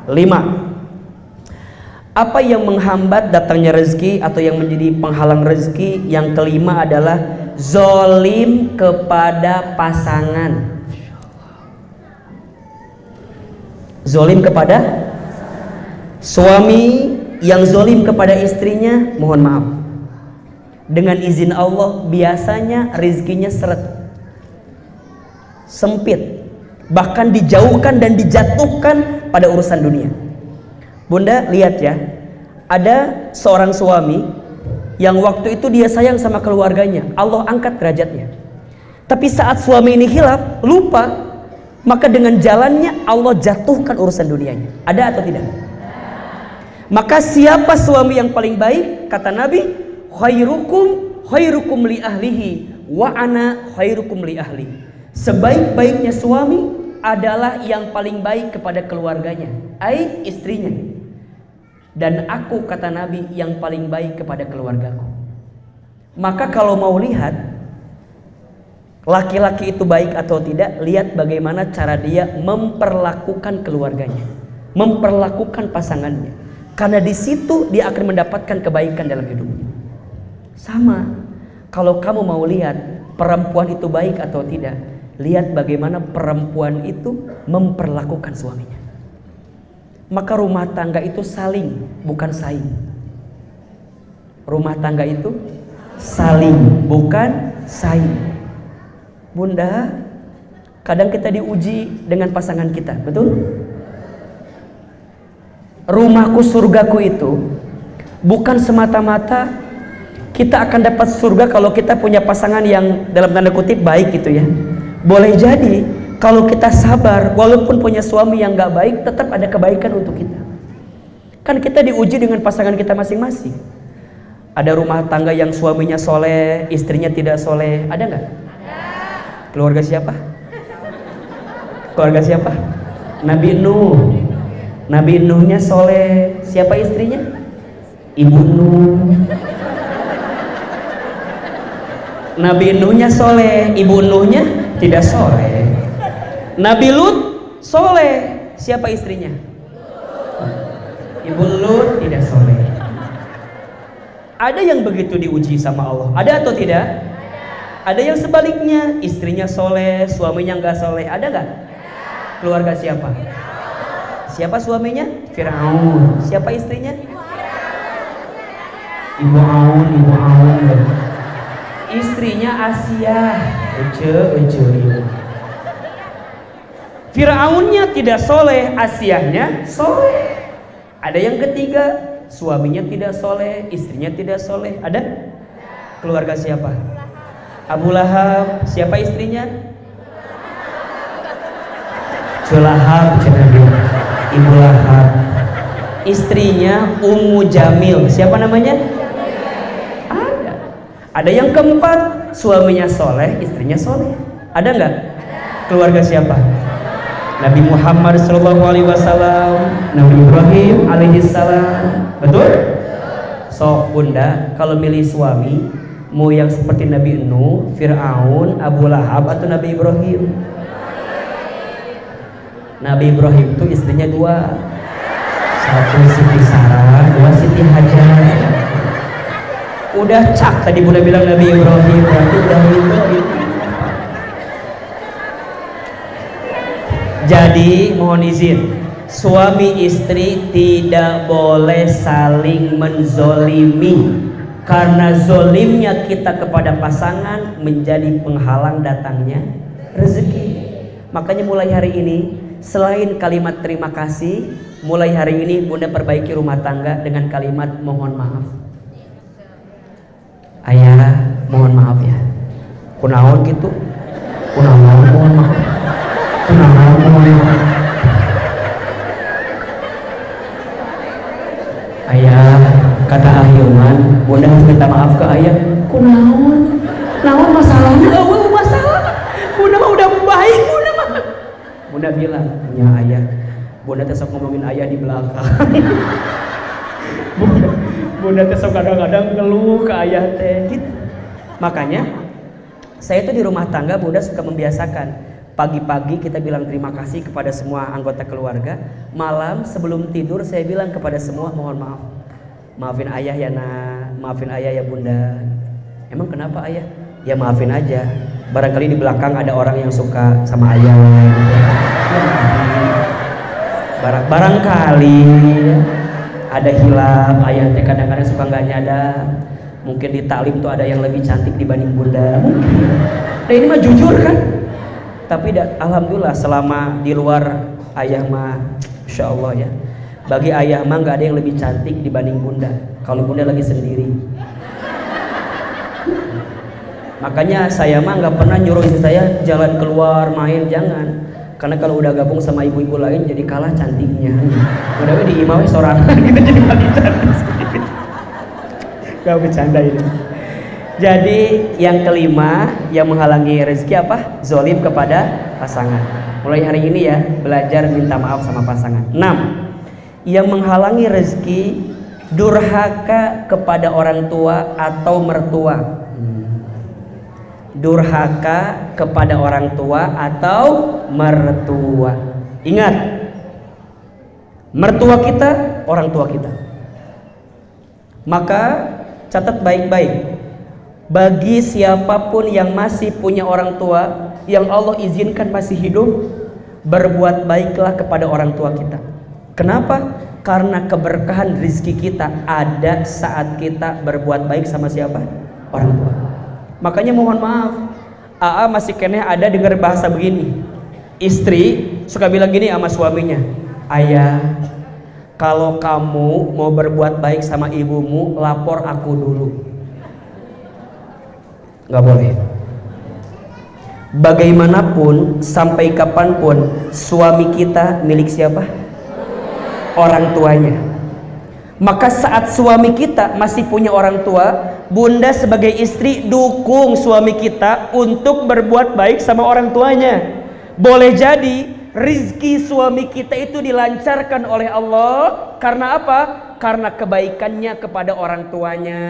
5. Apa yang menghambat datangnya rezeki atau yang menjadi penghalang rezeki? Yang kelima adalah zolim kepada pasangan. Zolim kepada suami yang zolim kepada istrinya, mohon maaf, dengan izin Allah biasanya rezekinya sempit, bahkan dijauhkan dan dijatuhkan pada urusan dunia. Bunda lihat ya, ada seorang suami yang waktu itu dia sayang sama keluarganya, Allah angkat derajatnya. Tapi saat suami ini hilaf, lupa, maka dengan jalannya Allah jatuhkan urusan dunianya. Ada atau tidak? Maka siapa suami yang paling baik? Kata Nabi, khairukum li ahlihi wa ana khairukum li ahli. Sebaik-baiknya suami adalah yang paling baik kepada keluarganya, ai istrinya. Dan aku, kata Nabi, yang paling baik kepada keluargaku. Maka kalau mau lihat laki-laki itu baik atau tidak, lihat bagaimana cara dia memperlakukan keluarganya, memperlakukan pasangannya. Karena di situ dia akan mendapatkan kebaikan dalam hidupnya. Sama, kalau kamu mau lihat perempuan itu baik atau tidak, lihat bagaimana perempuan itu memperlakukan suaminya. Maka rumah tangga itu saling, bukan saing. Rumah tangga itu saling, bukan saing. Bunda, kadang kita diuji dengan pasangan kita, betul? Rumahku surgaku itu bukan semata-mata kita akan dapat surga kalau kita punya pasangan yang dalam tanda kutip baik gitu ya. Boleh jadi kalau kita sabar, walaupun punya suami yang gak baik, tetap ada kebaikan untuk kita. Kan kita diuji dengan pasangan kita masing-masing. Ada rumah tangga yang suaminya soleh, istrinya tidak soleh, ada gak? Keluarga siapa? Keluarga siapa? Nabi Nuh. Nabi Nuhnya soleh. Siapa istrinya? Ibu Nuh. Nabi Nuhnya soleh, Ibu Nuhnya tidak soleh. Nabi Lut soleh. Siapa istrinya? Ibu Lut tidak soleh. Ada yang begitu diuji sama Allah, ada atau tidak? Ada yang sebaliknya, istrinya soleh, suaminya nggak soleh, ada nggak? Keluarga siapa? Siapa suaminya? Firaun. Siapa istrinya? Ibu Aun. Istrinya Asia. Firaunnya tidak soleh, Asianya soleh. Ada yang ketiga, suaminya tidak soleh, istrinya tidak soleh, ada? Keluarga siapa? Abu Lahab. Siapa istrinya? Julahab. Ibu Lahab. Istrinya Ummu Jamil. Siapa namanya? Ada. Ada yang keempat, suaminya soleh, istrinya soleh. Ada nggak? Keluarga siapa? Nabi Muhammad SAW, Nabi Ibrahim alaihissalam. Betul? So bunda, kalau milih suami, mau yang seperti Nabi Nuh, Fir'aun, Abu Lahab atau Nabi Ibrahim? Nabi Ibrahim itu istrinya 2. 1 Siti Sarah, 2 Siti Hajar. Udah cak tadi bunda bilang Nabi Ibrahim, berarti udah itu. Jadi mohon izin, suami istri tidak boleh saling menzolimi. Karena zolimnya kita kepada pasangan menjadi penghalang datangnya rezeki. Makanya mulai hari ini, selain kalimat terima kasih, mulai hari ini bunda perbaiki rumah tangga dengan kalimat mohon maaf. Ayah mohon maaf ya, kunaon gitu, kunaon mohon maaf, kunaon mohon maaf. Ayah, kata Ahyuman, bunda harus minta maaf ke ayah. Kunaon? Naon masalahnya? Oh, masalah. Bunda mah udah baik, bunda mah. Bunda bilang, ya ayah, bunda tesok ngomongin ayah di belakang. Bunda tesok kadang-kadang ngeluh ke ayah teh. Gitu. Makanya saya tuh di rumah tangga bunda suka membiasakan Pagi-pagi kita bilang terima kasih kepada semua anggota keluarga. Malam sebelum tidur saya bilang kepada semua, mohon maaf. Maafin ayah ya nak, maafin ayah ya bunda. Emang kenapa ayah? Ya maafin aja. Barangkali di belakang ada orang yang suka sama ayah. Barangkali ada hilaf, ayah teh kadang-kadang suka nggak nyadar. Mungkin di taklim tuh ada yang lebih cantik dibanding bunda. Nah ini mah jujur kan? Tapi alhamdulillah selama di luar ayah mah, insya Allah ya. Bagi ayah mah nggak ada yang lebih cantik dibanding bunda. Kalau bunda lagi sendiri. Makanya saya mah nggak pernah nyuruh istri saya jalan keluar main, jangan. Karena kalau udah gabung sama ibu-ibu lain jadi kalah cantiknya. Mudah-mudahan di imamnya sorangan kita jadi paling cantik. Gak bercanda ini. Jadi yang kelima yang menghalangi rezeki apa? Zolim kepada pasangan. Mulai hari ini ya belajar minta maaf sama pasangan. 6. Yang menghalangi rezeki durhaka kepada orang tua atau mertua. Durhaka kepada orang tua atau mertua. Ingat, mertua kita orang tua kita. Maka catat baik-baik. Bagi siapapun yang masih punya orang tua yang Allah izinkan masih hidup, berbuat baiklah kepada orang tua kita. Kenapa? Karena keberkahan rezeki kita ada saat kita berbuat baik sama siapa? Orang tua. Makanya mohon maaf, AA masih kena ada dengar bahasa begini. Istri suka bilang gini sama suaminya, ayah, kalau kamu mau berbuat baik sama ibumu, lapor aku dulu. Gak boleh. Bagaimanapun, sampai kapanpun, suami kita milik siapa? Orang tuanya. Maka saat suami kita masih punya orang tua, bunda sebagai istri dukung suami kita untuk berbuat baik sama orang tuanya. Boleh jadi rizki suami kita itu dilancarkan oleh Allah karena apa? Karena kebaikannya kepada orang tuanya.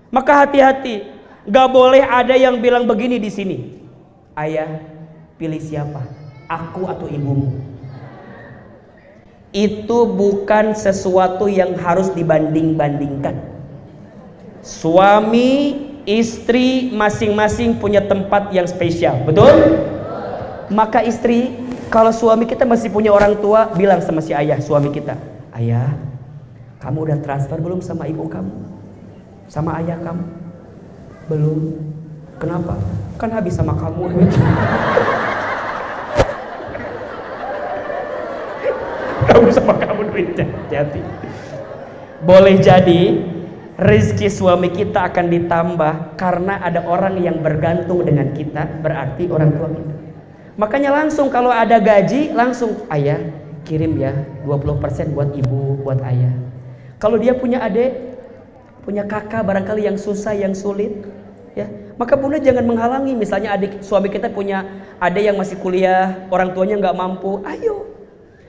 Maka hati-hati, gak boleh ada yang bilang begini di sini. Ayah, pilih siapa? Aku atau ibumu? Itu bukan sesuatu yang harus dibanding-bandingkan. Suami, istri masing-masing punya tempat yang spesial, betul? Maka istri, kalau suami kita masih punya orang tua, bilang sama si ayah suami kita, ayah, kamu udah transfer belum sama ibu kamu? Sama ayah kamu? Belum. Kenapa? Kan habis sama kamu. Kamu sama kamu duitnya, hati-hati. Boleh jadi rezeki suami kita akan ditambah karena ada orang yang bergantung dengan kita, berarti orang tua kita. Makanya langsung kalau ada gaji langsung ayah kirim ya 20% buat ibu, buat ayah. Kalau dia punya adik, punya kakak barangkali yang susah, yang sulit, ya, maka bunda jangan menghalangi. Misalnya adik suami kita punya adik yang masih kuliah, orang tuanya nggak mampu, ayo.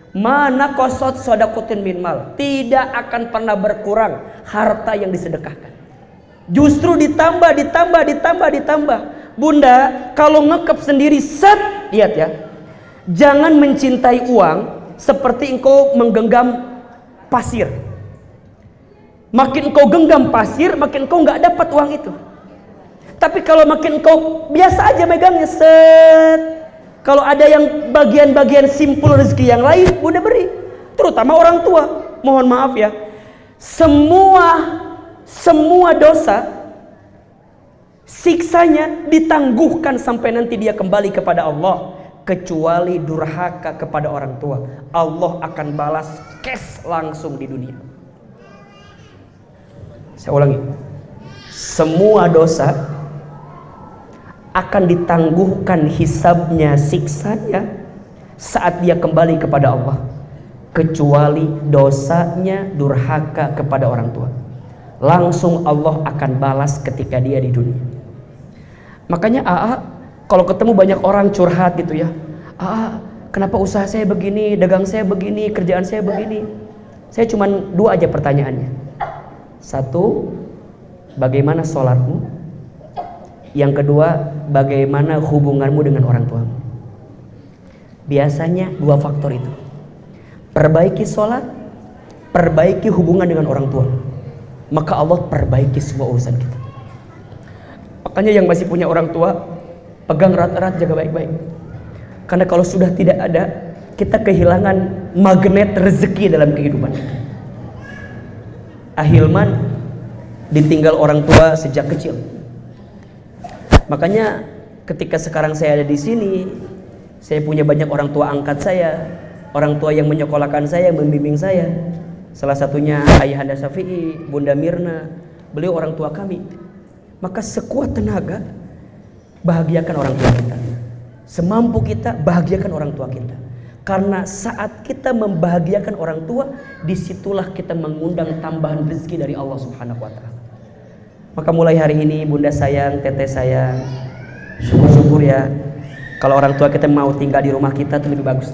Mana kosot sodakotin min mal, tidak akan pernah berkurang harta yang disedekahkan. Justru ditambah. Bunda, kalau ngekep sendiri set, lihat ya, jangan mencintai uang seperti engkau menggenggam pasir. Makin engkau genggam pasir, makin engkau nggak dapat uang itu. Tapi kalau makin engkau biasa aja megangnya set. Kalau ada yang bagian-bagian simpul rezeki yang lain, bunda beri. Terutama orang tua. Mohon maaf ya. Semua dosa, siksanya ditangguhkan sampai nanti dia kembali kepada Allah. Kecuali durhaka kepada orang tua. Allah akan balas cash langsung di dunia. Saya ulangi. Semua dosa akan ditangguhkan hisabnya, siksanya saat dia kembali kepada Allah, kecuali dosanya durhaka kepada orang tua. Langsung Allah akan balas ketika dia di dunia. Makanya kalau ketemu banyak orang curhat gitu ya, kenapa usaha saya begini, dagang saya begini, kerjaan saya begini. Saya cuma 2 aja pertanyaannya. 1, bagaimana sholatmu? Yang kedua, bagaimana hubunganmu dengan orang tuamu. Biasanya 2 faktor itu. Perbaiki sholat, perbaiki hubungan dengan orang tua, maka Allah perbaiki semua urusan kita. Makanya yang masih punya orang tua, pegang erat-erat, jaga baik-baik. Karena kalau sudah tidak ada, kita kehilangan magnet rezeki dalam kehidupan. Ahilman ditinggal orang tua sejak kecil. Makanya ketika sekarang saya ada di sini, saya punya banyak orang tua angkat saya, orang tua yang menyekolahkan saya, membimbing saya. Salah satunya Ayahanda Syafi'i, Bunda Mirna, beliau orang tua kami. Maka sekuat tenaga bahagiakan orang tua kita, semampu kita bahagiakan orang tua kita. Karena saat kita membahagiakan orang tua, disitulah kita mengundang tambahan rezeki dari Allah Subhanahu wa Ta'ala. Maka mulai hari ini bunda sayang, teteh sayang, syukur-syukur ya kalau orang tua kita mau tinggal di rumah kita itu lebih bagus.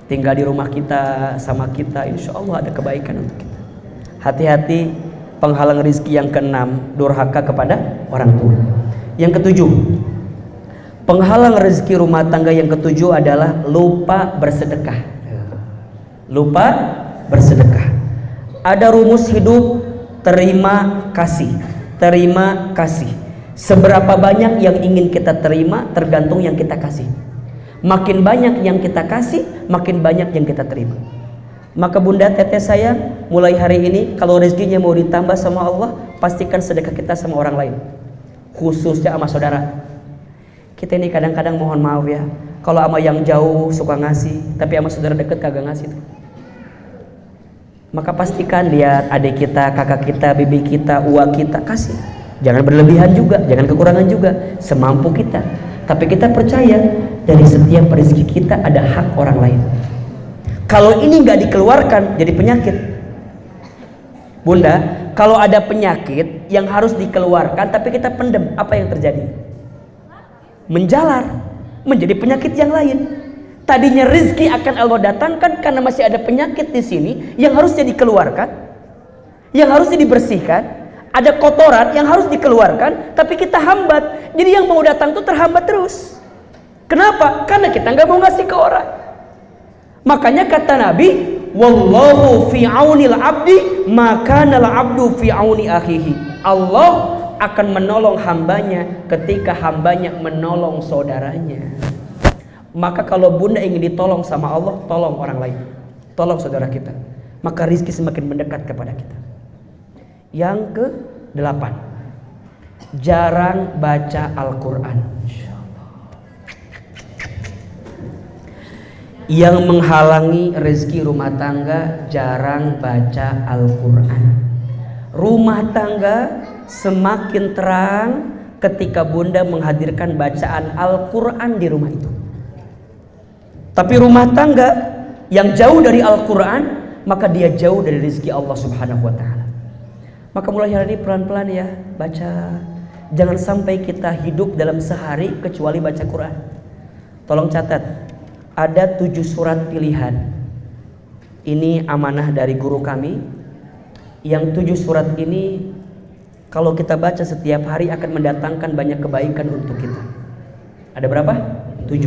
Tinggal di rumah kita sama kita, insya Allah ada kebaikan untuk kita. Hati-hati penghalang rezeki yang ke-6, durhaka kepada orang tua. Yang ke-7, penghalang rezeki rumah tangga yang ke-7 adalah lupa bersedekah. Lupa bersedekah. Ada rumus hidup, terima kasih, terima kasih. Seberapa banyak yang ingin kita terima tergantung yang kita kasih. Makin banyak yang kita kasih, makin banyak yang kita terima. Maka bunda teteh sayang, mulai hari ini kalau rezekinya mau ditambah sama Allah, pastikan sedekah kita sama orang lain, khususnya sama saudara. Kita ini kadang-kadang mohon maaf ya, kalau sama yang jauh suka ngasih, tapi sama saudara deket kagak ngasih tuh. Maka pastikan lihat adik kita, kakak kita, bibi kita, uak kita, kasih. Jangan berlebihan juga, jangan kekurangan juga, semampu kita. Tapi kita percaya dari setiap rezeki kita ada hak orang lain. Kalau ini nggak dikeluarkan jadi penyakit. Bunda, kalau ada penyakit yang harus dikeluarkan tapi kita pendem, apa yang terjadi? Menjalar, menjadi penyakit yang lain. Tadinya rezeki akan Allah datangkan karena masih ada penyakit di sini yang harusnya dikeluarkan, yang harusnya dibersihkan. Ada kotoran yang harus dikeluarkan, tapi kita hambat. Jadi yang mau datang tuh terhambat terus. Kenapa? Karena kita nggak mau ngasih ke orang. Makanya kata Nabi, wallahu fi aunil abdi maka nal abdu fi auni akhihi. Allah akan menolong hambanya ketika hambanya menolong saudaranya. Maka kalau bunda ingin ditolong sama Allah, tolong orang lain, tolong saudara kita, maka rizki semakin mendekat kepada kita. Yang ke-8, jarang baca Al-Quran. Yang menghalangi rezeki rumah tangga, jarang baca Al-Quran. Rumah tangga semakin terang ketika bunda menghadirkan bacaan Al-Quran di rumah itu. Tapi rumah tangga yang jauh dari Al-Quran, maka dia jauh dari rezeki Allah Subhanahu wa Ta'ala. Maka mulai hari ini pelan-pelan ya baca. Jangan sampai kita hidup dalam sehari kecuali baca Quran. Tolong catat, ada 7 surat pilihan. Ini amanah dari guru kami. Yang 7 surat ini kalau kita baca setiap hari akan mendatangkan banyak kebaikan untuk kita. Ada berapa? 7.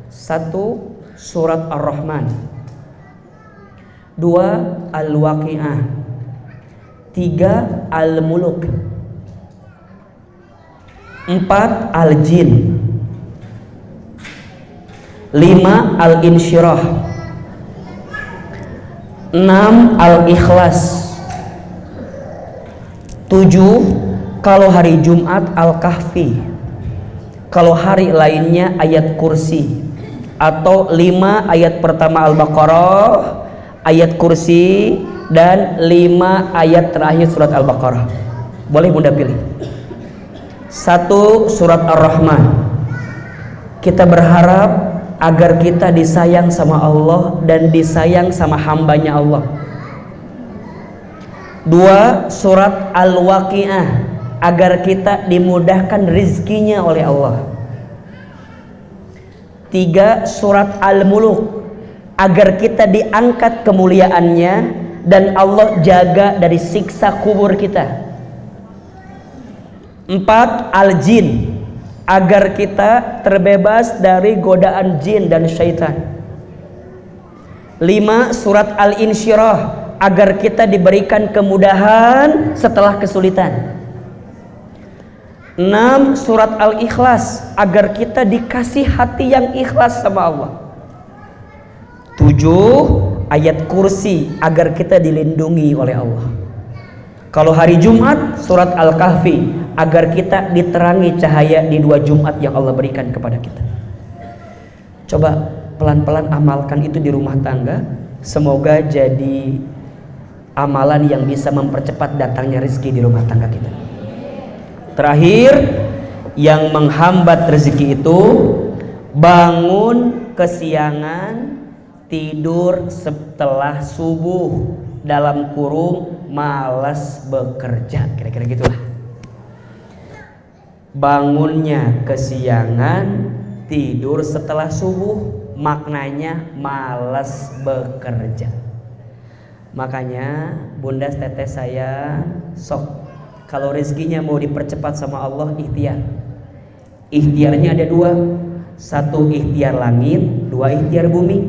1. Surat Ar-Rahman. 2. Al-Waqi'ah. 3. Al-Muluk. 4. Al-Jin. 5. Al-Insyirah. 6. Al-Ikhlas. 7. Kalau hari Jumat Al-Kahfi. Kalau hari lainnya ayat kursi. Atau 5 ayat pertama Al-Baqarah, ayat kursi, dan 5 ayat terakhir surat Al-Baqarah. Boleh bunda pilih. 1. Surat Ar-Rahman. Kita berharap agar kita disayang sama Allah dan disayang sama hambanya Allah. 2. Surat Al-Waqi'ah, agar kita dimudahkan rizkinya oleh Allah. 3. Surat Al-Muluk, agar kita diangkat kemuliaannya dan Allah jaga dari siksa kubur kita. 4. Al-Jin, agar kita terbebas dari godaan jin dan syaitan. 5. Surat Al-Insyirah, agar kita diberikan kemudahan setelah kesulitan. 6. Surat Al-Ikhlas, agar kita dikasih hati yang ikhlas sama Allah. 7. Ayat kursi, agar kita dilindungi oleh Allah. Kalau hari Jumat, surat Al-Kahfi, agar kita diterangi cahaya di 2 Jumat yang Allah berikan kepada kita. Coba pelan-pelan amalkan itu di rumah tangga. Semoga jadi amalan yang bisa mempercepat datangnya rezeki di rumah tangga kita. Terakhir, yang menghambat rezeki itu bangun kesiangan, tidur setelah subuh, dalam kurung malas bekerja, kira-kira gitulah. Bangunnya kesiangan, tidur setelah subuh, maknanya malas bekerja. Makanya bunda teteh saya, sok kalau rezekinya mau dipercepat sama Allah, ikhtiar. Ikhtiarnya ada 2. 1 ikhtiar langit, 2 ikhtiar bumi.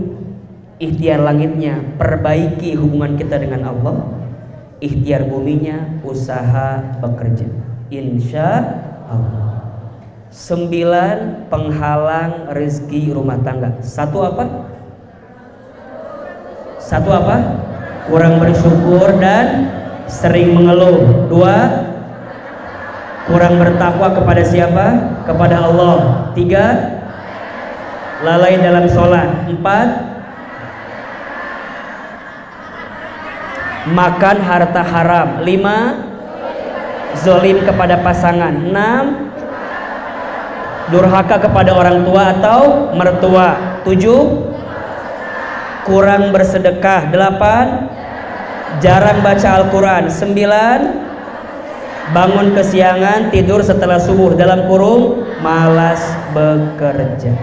Ikhtiar langitnya perbaiki hubungan kita dengan Allah. Ikhtiar buminya usaha bekerja, insya Allah. 9 penghalang rezeki rumah tangga. 1 apa? 1 apa? Kurang bersyukur dan sering mengeluh. 2 kurang bertakwa kepada siapa? Kepada Allah. 3 lalai dalam sholat. 4 makan harta haram. 5 zolim kepada pasangan. 6 durhaka kepada orang tua atau mertua. 7 kurang bersedekah. 8 jarang baca Al-Quran. 9 bangun kesiangan, tidur setelah subuh, dalam kurung malas bekerja.